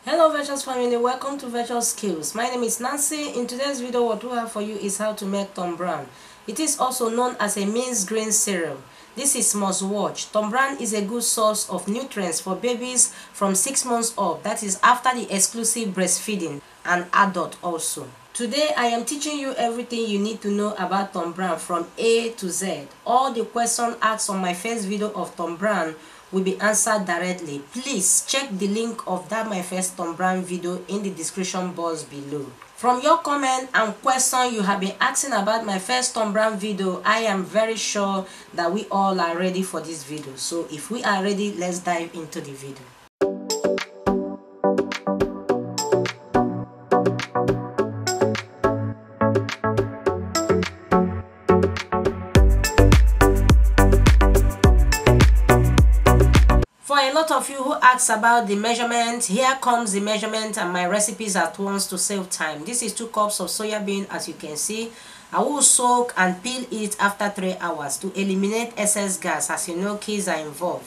Hello Virtuous family, welcome to Virtuous Skills. My name is Nancy. In today's video, what we have for you is how to make Tom Brown. It is also known as a minced green cereal. This is must watch. Tom Brown is a good source of nutrients for babies from 6 months up, that is after the exclusive breastfeeding, and adult also. Today I am teaching you everything you need to know about Tom Brown from A to Z. All the questions asked on my first video of Tom Brown will be answered directly. Please check the link of that my first Tom Brown video in the description box below. From your comment and question you have been asking about my first Tom Brown video, I am very sure that we all are ready for this video. So if we are ready, let's dive into the video. For a lot of you who ask about the measurement, here comes the measurement and my recipes at once to save time. This is 2 cups of soya bean. As you can see, I will soak and peel it after 3 hours to eliminate excess gas, as you know kids are involved.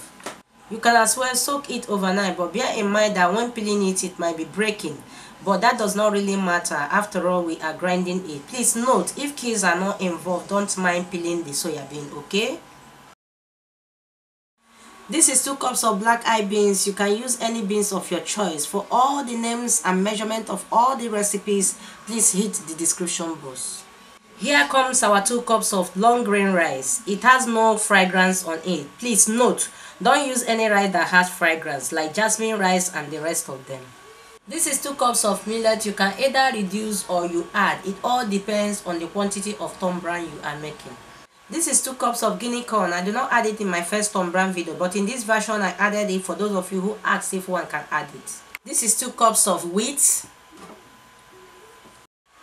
You can as well soak it overnight, but bear in mind that when peeling it might be breaking, but that does not really matter. After all, we are grinding it. Please note, if kids are not involved, don't mind peeling the soya bean, okay? This is 2 cups of black eye beans. You can use any beans of your choice. For all the names and measurement of all the recipes, please hit the description box. Here comes our 2 cups of long grain rice. It has no fragrance on it. Please note, don't use any rice that has fragrance like jasmine rice and the rest of them. This is 2 cups of millet. You can either reduce or you add. It all depends on the quantity of Tom Brown you are making. This is 2 cups of guinea corn. I do not add it in my first Tom Brown video, but in this version I added it for those of you who ask if one can add it. This is 2 cups of wheat.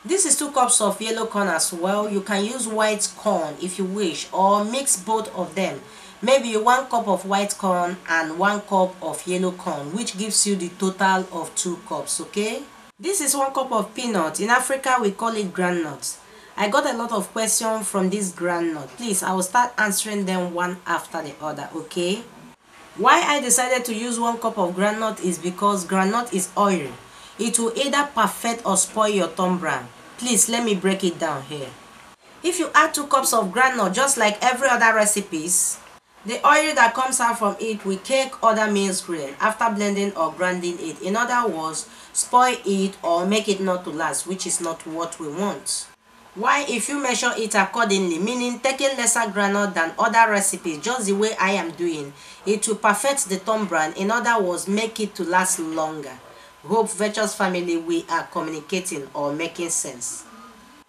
This is 2 cups of yellow corn as well. You can use white corn if you wish, or mix both of them. Maybe 1 cup of white corn and 1 cup of yellow corn, which gives you the total of 2 cups, okay? This is 1 cup of peanut. In Africa we call it groundnut. I got a lot of questions from this groundnut. Please, I will start answering them one after the other, okay? Why I decided to use 1 cup of groundnut is because groundnut is oily. It will either perfect or spoil your Tom Brown. Please, let me break it down here. If you add 2 cups of groundnut, just like every other recipes, the oil that comes out from it will cake other minced grain after blending or grinding it. In other words, spoil it or make it not to last, which is not what we want. Why, if you measure it accordingly, meaning taking lesser groundnut than other recipes, just the way I am doing, it will perfect the Tom Brown. In other words, make it to last longer. Hope Virtuous family we are communicating or making sense.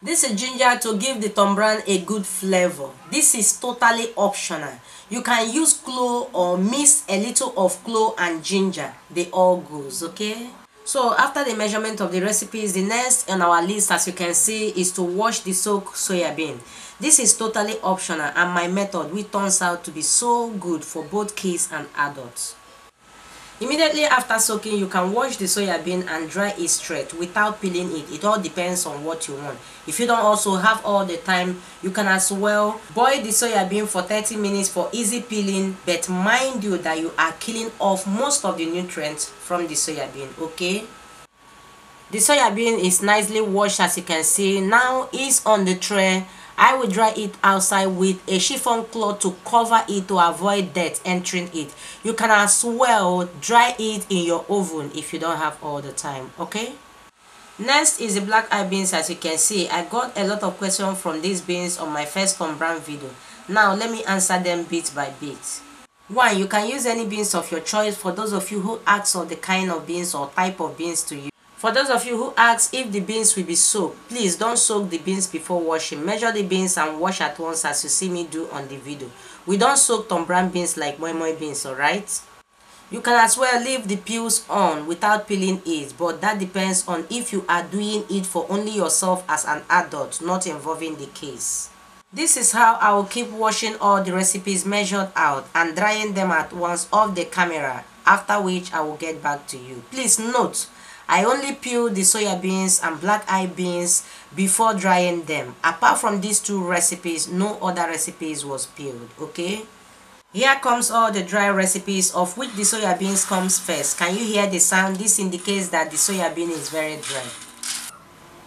This is ginger to give the Tom Brown a good flavor. This is totally optional. You can use clove or mix a little of clove and ginger. They all goes, okay? So after the measurement of the recipes, the next on our list, as you can see, is to wash the soaked soya bean. This is totally optional and my method, which turns out to be so good for both kids and adults. Immediately after soaking, you can wash the soya bean and dry it straight without peeling it. It all depends on what you want. If you don't also have all the time, you can as well boil the soya bean for 30 minutes for easy peeling, but mind you that you are killing off most of the nutrients from the soya bean, okay? The soya bean is nicely washed, as you can see. Now it's on the tray. I will dry it outside with a chiffon cloth to cover it to avoid dirt entering it. You can as well dry it in your oven if you don't have all the time, okay? Next is the black eye beans. As you can see, I got a lot of questions from these beans on my first Tom Brown video. Now let me answer them bit by bit. 1. You can use any beans of your choice. For those of you who ask of the kind of beans or type of beans to use. For those of you who ask if the beans will be soaked, please don't soak the beans before washing. Measure the beans and wash at once, as you see me do on the video. We don't soak Tom Brown beans like moi moi beans, alright? You can as well leave the peels on without peeling it, but that depends on if you are doing it for only yourself as an adult, not involving the kids. This is how I will keep washing all the recipes measured out and drying them at once off the camera, after which I will get back to you. Please note, I only peel the soya beans and black eye beans before drying them. Apart from these 2 recipes, no other recipes was peeled, okay? Here comes all the dry recipes, of which the soya beans comes first. Can you hear the sound? This indicates that the soya bean is very dry.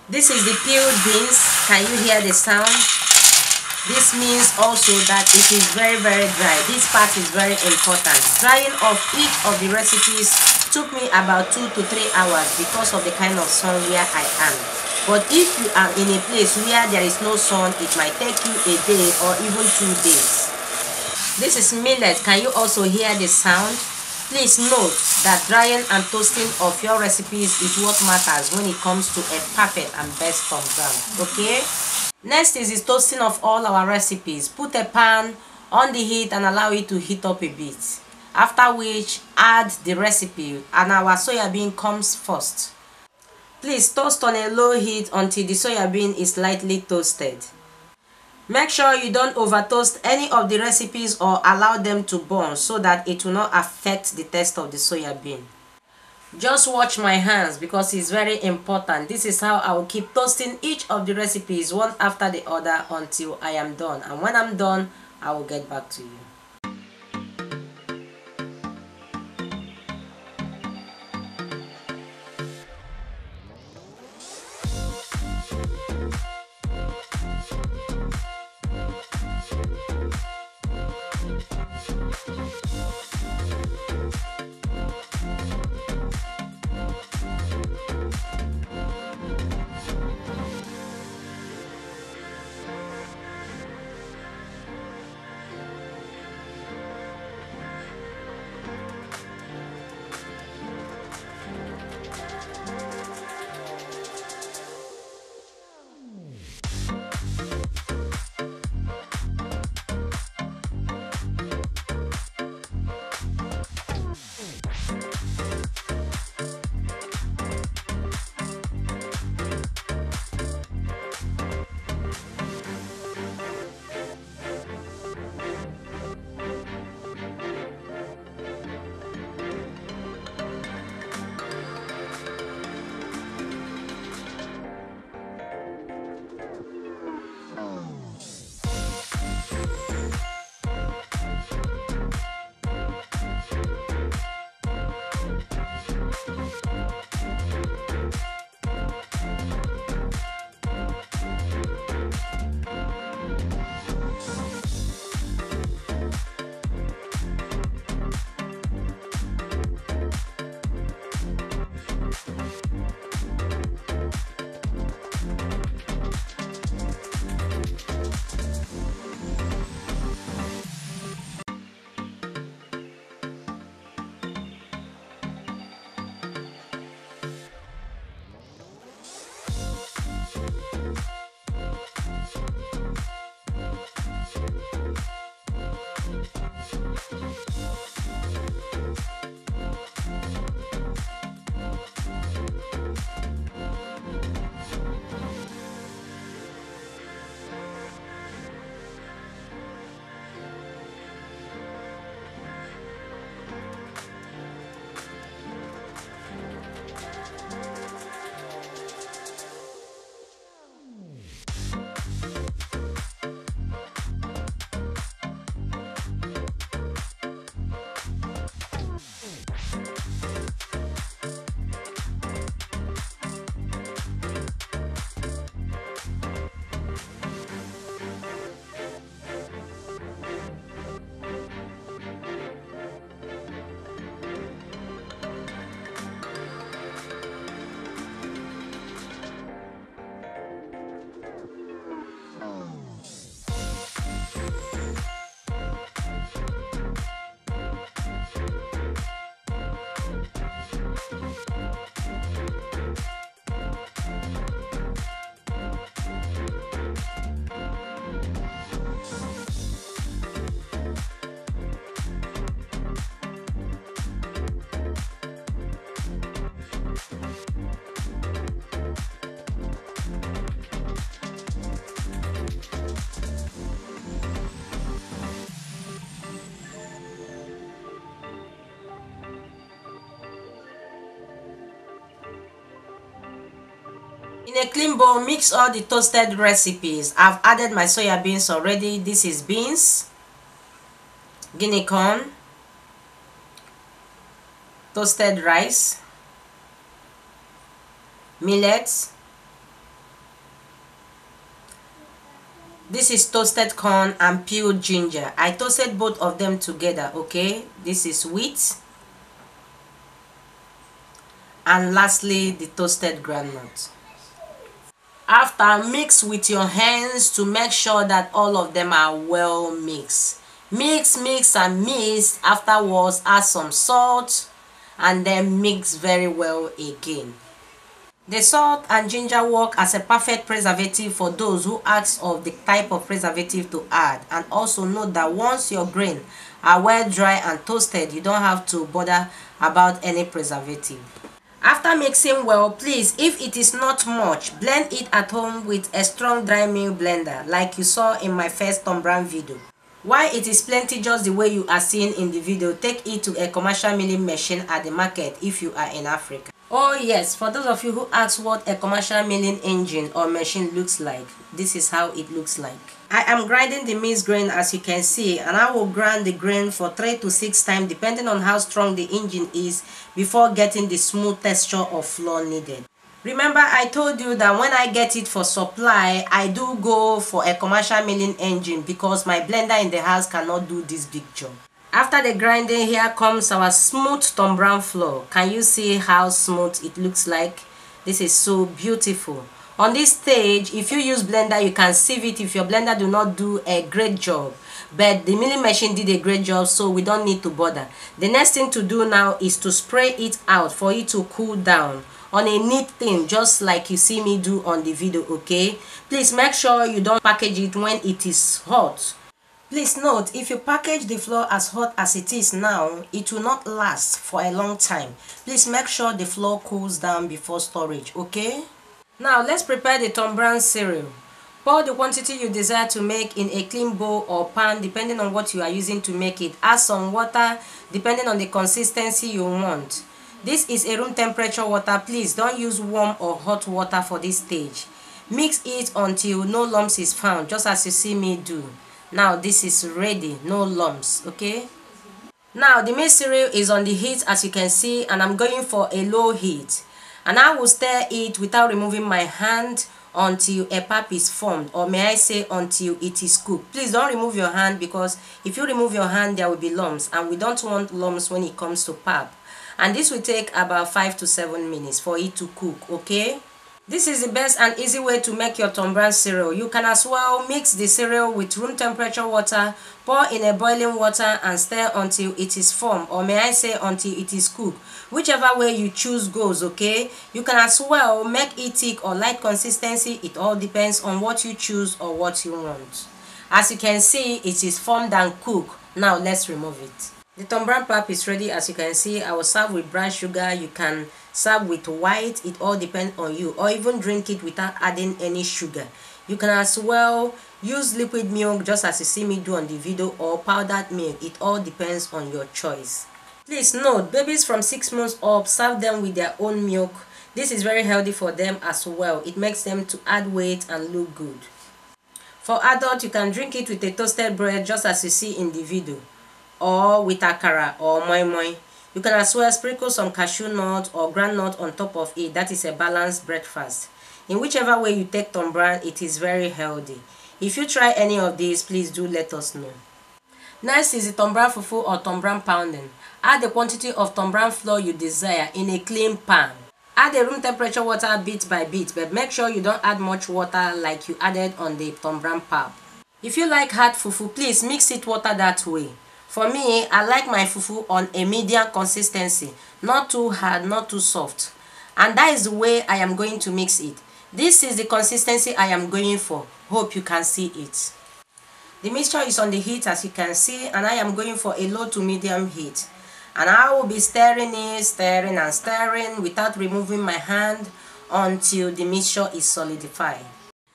This is the peeled beans. Can you hear the sound? This means also that it is very dry. This part is very important. Drying of each of the recipes took me about 2 to 3 hours because of the kind of sun where I am. But if you are in a place where there is no sun, it might take you a day or even 2 days. This is millet. Can you also hear the sound? Please note that drying and toasting of your recipes is what matters when it comes to a perfect and best thumbs down. Okay? Next is the toasting of all our recipes. Put a pan on the heat and allow it to heat up a bit. After which, add the recipe and our soya bean comes first. Please toast on a low heat until the soya bean is lightly toasted. Make sure you don't over toast any of the recipes or allow them to burn so that it will not affect the taste of the soya bean. Just watch my hands because it's very important. This is how I will keep toasting each of the recipes one after the other until I am done. And when I'm done, I will get back to you. In a clean bowl, mix all the toasted recipes. I've added my soya beans already. This is beans, guinea corn, toasted rice, millets. This is toasted corn and peeled ginger. I toasted both of them together, okay? This is wheat. And lastly, the toasted groundnut. After, mix with your hands to make sure that all of them are well mixed. Mix, mix and mix. Afterwards, add some salt and then mix very well again. The salt and ginger work as a perfect preservative for those who ask of the type of preservative to add. And also note that once your grain are well dry and toasted, you don't have to bother about any preservative. After mixing well, please, if it is not much, blend it at home with a strong dry mill blender like you saw in my first Tom Brown video. While it is plenty just the way you are seeing in the video, take it to a commercial milling machine at the market if you are in Africa. Oh yes, for those of you who ask what a commercial milling engine or machine looks like, this is how it looks like. I am grinding the maize grain as you can see, and I will grind the grain for 3 to 6 times depending on how strong the engine is before getting the smooth texture of flour needed. Remember, I told you that when I get it for supply, I do go for a commercial milling engine because my blender in the house cannot do this big job. After the grinding, here comes our smooth Tom Brown flour. Can you see how smooth it looks like? This is so beautiful. On this stage, if you use blender, you can sieve it if your blender do not do a great job. But the milling machine did a great job, so we don't need to bother. The next thing to do now is to spray it out for it to cool down on a neat thing, just like you see me do on the video, okay? Please make sure you don't package it when it is hot. Please note, if you package the flour as hot as it is now, it will not last for a long time. Please make sure the flour cools down before storage, okay? Now let's prepare the Tom Brown cereal. Pour the quantity you desire to make in a clean bowl or pan depending on what you are using to make it. Add some water depending on the consistency you want. This is a room temperature water. Please don't use warm or hot water for this stage. Mix it until no lumps is found, just as you see me do. Now this is ready, no lumps, okay? Now the maize cereal is on the heat as you can see, and I'm going for a low heat. And I will stir it without removing my hand until a pap is formed, or may I say until it is cooked. Please don't remove your hand, because if you remove your hand there will be lumps, and we don't want lumps when it comes to pap. And this will take about 5 to 7 minutes for it to cook, okay? This is the best and easy way to make your Tom Brown cereal. You can as well mix the cereal with room temperature water, pour in a boiling water and stir until it is formed, or may I say until it is cooked. Whichever way you choose goes, okay? You can as well make it thick or light consistency. It all depends on what you choose or what you want. As you can see, it is formed and cooked. Now let's remove it. The Tom Brown pap is ready. As you can see, I will serve with brown sugar. You can serve with white. It all depends on you, or even drink it without adding any sugar. You can as well use liquid milk, just as you see me do on the video, or powdered milk. It all depends on your choice. Please note, babies from 6 months up, serve them with their own milk. This is very healthy for them as well. It makes them to add weight and look good. For adults, you can drink it with a toasted bread, just as you see in the video, or with akara or moi moi. You can as well sprinkle some cashew nut or groundnut on top of it. That is a balanced breakfast. In whichever way you take Tom Brown, it is very healthy. If you try any of these, please do let us know. Next is the Tom Brown fufu or Tom Brown pounding. Add the quantity of Tom Brown flour you desire in a clean pan. Add the room temperature water bit by bit, but make sure you don't add much water like you added on the Tom Brown pap. If you like hard fufu, please mix it water that way. For me, I like my fufu on a medium consistency, not too hard, not too soft. And that is the way I am going to mix it. This is the consistency I am going for. Hope you can see it. The mixture is on the heat as you can see, and I am going for a low to medium heat. And I will be stirring it, stirring and stirring without removing my hand until the mixture is solidified.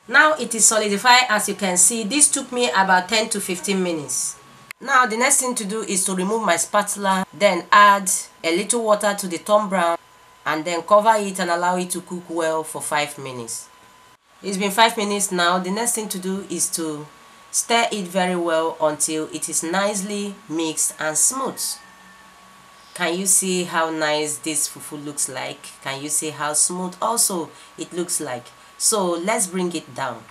Now it is solidified as you can see. This took me about 10 to 15 minutes. Now the next thing to do is to remove my spatula, then add a little water to the Tom Brown and then cover it and allow it to cook well for 5 minutes. It's been 5 minutes now. The next thing to do is to Stir it very well until it is nicely mixed and smooth. Can you see how nice this fufu looks like? Can you see how smooth also it looks like? So let's bring it down.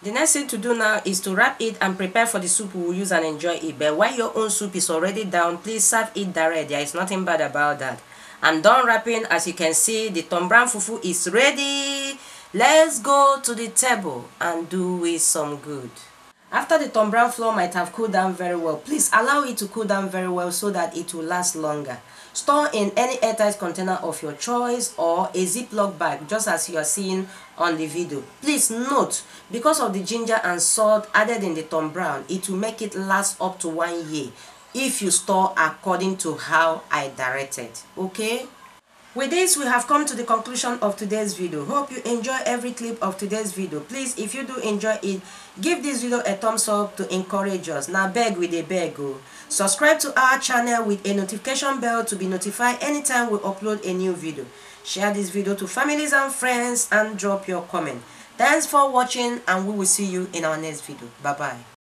The next thing to do now is to wrap it and prepare for the soup we will use and enjoy it. But while your own soup is already down, please serve it direct. There is nothing bad about that. I'm done wrapping. As you can see, the Tom Brown fufu is ready. Let's go to the table and do it some good. After the Tom Brown flour might have cooled down very well, please allow it to cool down very well so that it will last longer. Store in any airtight container of your choice or a Ziploc bag, just as you are seeing on the video. Please note, because of the ginger and salt added in the Tom Brown, it will make it last up to 1 year if you store according to how I directed. Okay? With this, we have come to the conclusion of today's video. Hope you enjoy every clip of today's video. Please, if you do enjoy it, give this video a thumbs up to encourage us. Now beg with a beg. Subscribe to our channel with a notification bell to be notified anytime we upload a new video. Share this video to families and friends and drop your comment. Thanks for watching, and we will see you in our next video. Bye bye.